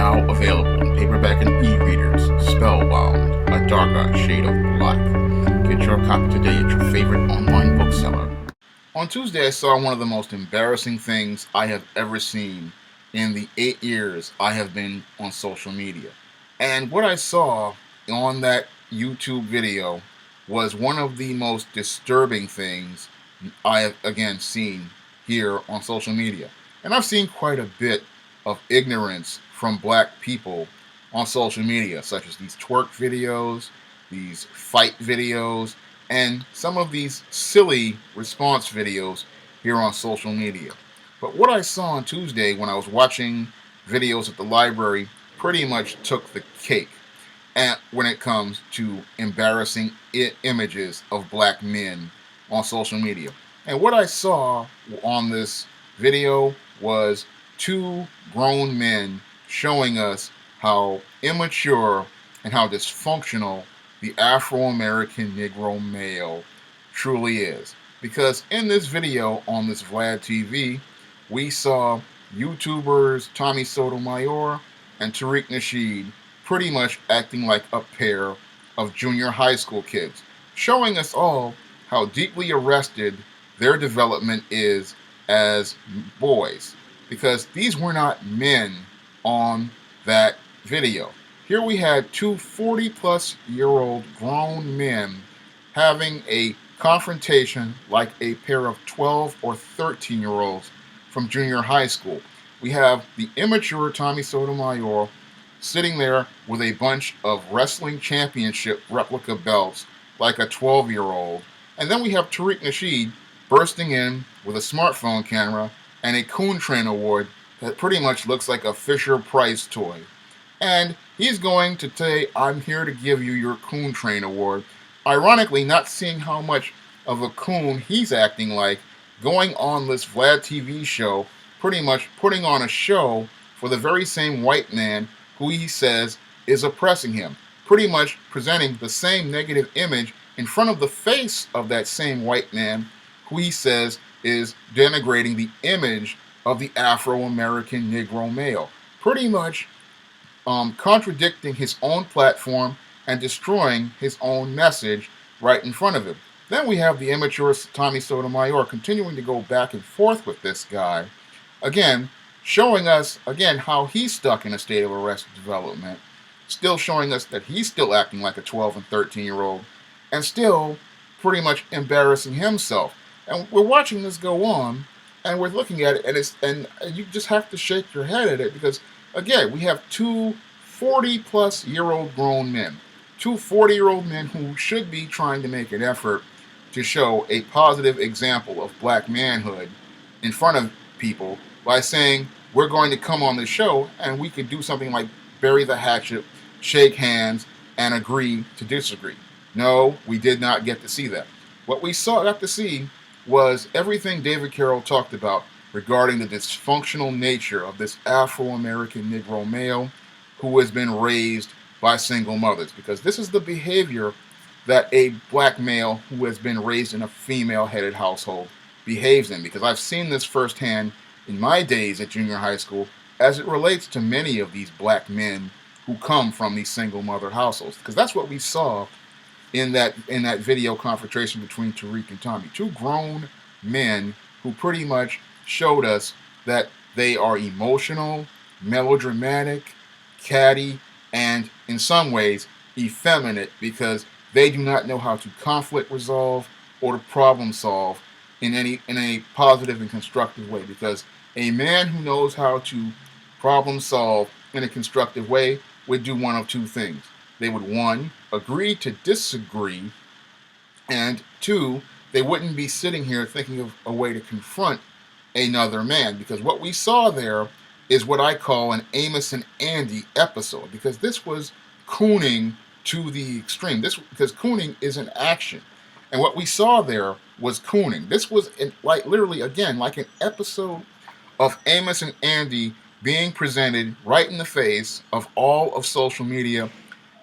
Now available in paperback and e-readers, Spellbound, A Darker Shade of Black. Get your copy today at your favorite online bookseller. On Tuesday, I saw one of the most embarrassing things I have ever seen in the 8 years I have been on social media. And what I saw on that YouTube video was one of the most disturbing things I have, again, seen here on social media. And I've seen quite a bit of ignorance from black people on social media, such as these twerk videos, these fight videos, and some of these silly response videos here on social media. But what I saw on Tuesday when I was watching videos at the library pretty much took the cake when it comes to embarrassing images of black men on social media. And what I saw on this video was two grown men showing us how immature and how dysfunctional the Afro-American Negro male truly is. Because in this video on this Vlad TV, we saw YouTubers Tommy Sotomayor and Tariq Nasheed pretty much acting like a pair of junior high school kids, showing us all how deeply arrested their development is as boys. Because these were not men on that video. Here we had two 40-plus-year-old grown men having a confrontation like a pair of 12 or 13-year-olds from junior high school. We have the immature Tommy Sotomayor sitting there with a bunch of wrestling championship replica belts like a 12-year-old. And then we have Tariq Nasheed bursting in with a smartphone camera and a Coon Train award that pretty much looks like a Fisher-Price toy. And he's going to say, "I'm here to give you your Coon Train award." Ironically, not seeing how much of a coon he's acting like, going on this Vlad TV show, pretty much putting on a show for the very same white man who he says is oppressing him. Pretty much presenting the same negative image in front of the face of that same white man who he says is denigrating the image of the Afro-American Negro male. Pretty much contradicting his own platform and destroying his own message right in front of him. Then we have the immature Tommy Sotomayor continuing to go back and forth with this guy, again, showing us, again, how he's stuck in a state of arrested development, still showing us that he's still acting like a 12 and 13-year-old, and still pretty much embarrassing himself. And we're watching this go on, and we're looking at it, and you just have to shake your head at it, because, again, we have two 40-plus-year-old grown men, two 40-year-old men who should be trying to make an effort to show a positive example of black manhood in front of people by saying, we're going to come on the show and we could do something like bury the hatchet, shake hands, and agree to disagree. No, we did not get to see that. What we got to see was everything David Carroll talked about regarding the dysfunctional nature of this Afro-American Negro male who has been raised by single mothers. Because this is the behavior that a black male who has been raised in a female-headed household behaves in. Because I've seen this firsthand in my days at junior high school as it relates to many of these black men who come from these single mother households. Because that's what we saw in that video confrontation between Tariq and Tommy. Two grown men who pretty much showed us that they are emotional, melodramatic, catty, and in some ways effeminate, because they do not know how to conflict resolve or to problem solve in a positive and constructive way. Because a man who knows how to problem solve in a constructive way would do one of two things. They would, one, agree to disagree, and two, they wouldn't be sitting here thinking of a way to confront another man. Because what we saw there is what I call an Amos N Andy episode, because this was cooning to the extreme. Because cooning is an action, and what we saw there was cooning. This was literally, again, like an episode of Amos N Andy being presented right in the face of all of social media.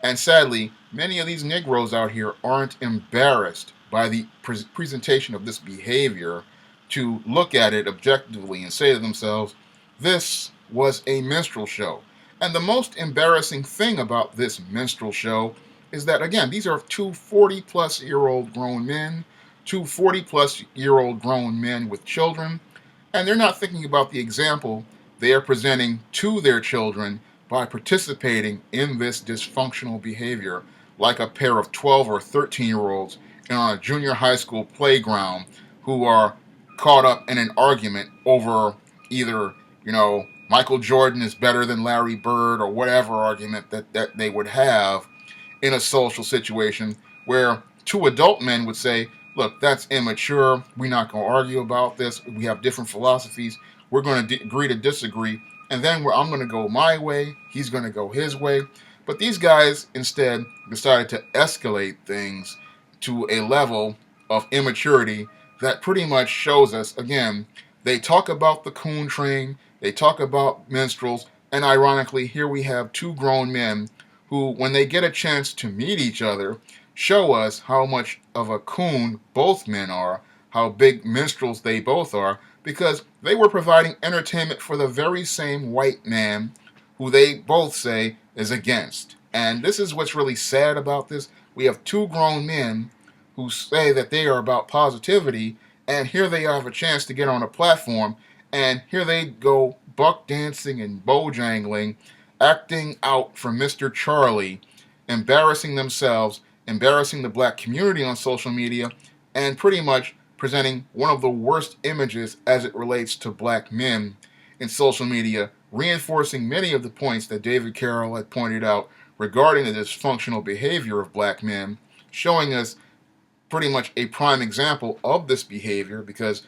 And sadly, many of these Negroes out here aren't embarrassed by the presentation of this behavior to look at it objectively and say to themselves, this was a minstrel show. And the most embarrassing thing about this minstrel show is that, again, these are two 40-plus-year-old grown men, two 40-plus-year-old grown men with children, and they're not thinking about the example they are presenting to their children by participating in this dysfunctional behavior, like a pair of 12 or 13-year-olds on a junior high school playground who are caught up in an argument over either, Michael Jordan is better than Larry Bird, or whatever argument that they would have in a social situation where two adult men would say, look, that's immature. We're not going to argue about this. We have different philosophies. We're going to agree to disagree. And then I'm going to go my way. He's going to go his way. But these guys instead decided to escalate things to a level of immaturity that pretty much shows us, again, they talk about the coon train, they talk about minstrels, and ironically, here we have two grown men who, when they get a chance to meet each other, show us how much of a coon both men are, how big minstrels they both are, because they were providing entertainment for the very same white man who they both say is against. And this is what's really sad about this. We have two grown men who say that they are about positivity, and here they have a chance to get on a platform, and here they go buck dancing and bojangling, acting out for Mr. Charlie, embarrassing themselves, embarrassing the black community on social media, and pretty much presenting one of the worst images as it relates to black men in social media, reinforcing many of the points that David Carroll had pointed out regarding the dysfunctional behavior of black men, showing us pretty much a prime example of this behavior, because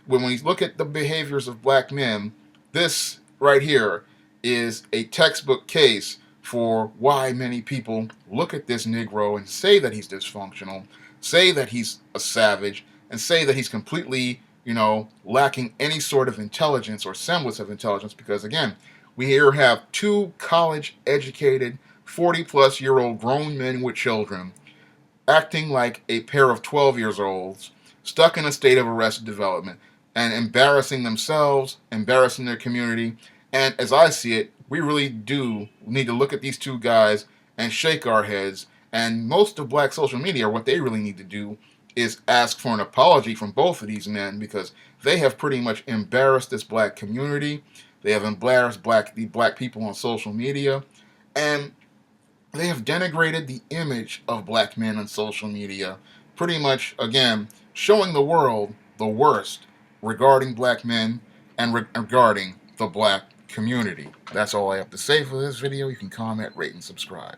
when we look at the behaviors of black men, this right here is a textbook case for why many people look at this Negro and say that he's dysfunctional, say that he's a savage, and say that he's completely, lacking any sort of intelligence or semblance of intelligence, because again, we here have two college-educated, 40-plus-year-old grown men with children acting like a pair of 12 years olds stuck in a state of arrested development and embarrassing themselves, embarrassing their community. And as I see it, we really do need to look at these two guys and shake our heads. And most of black social media, what they really need to do is ask for an apology from both of these men, because they have pretty much embarrassed this black community. They have embarrassed the black people on social media. And they have denigrated the image of black men on social media, pretty much, again, showing the world the worst regarding black men and regarding the black community. That's all I have to say for this video. You can comment, rate, and subscribe.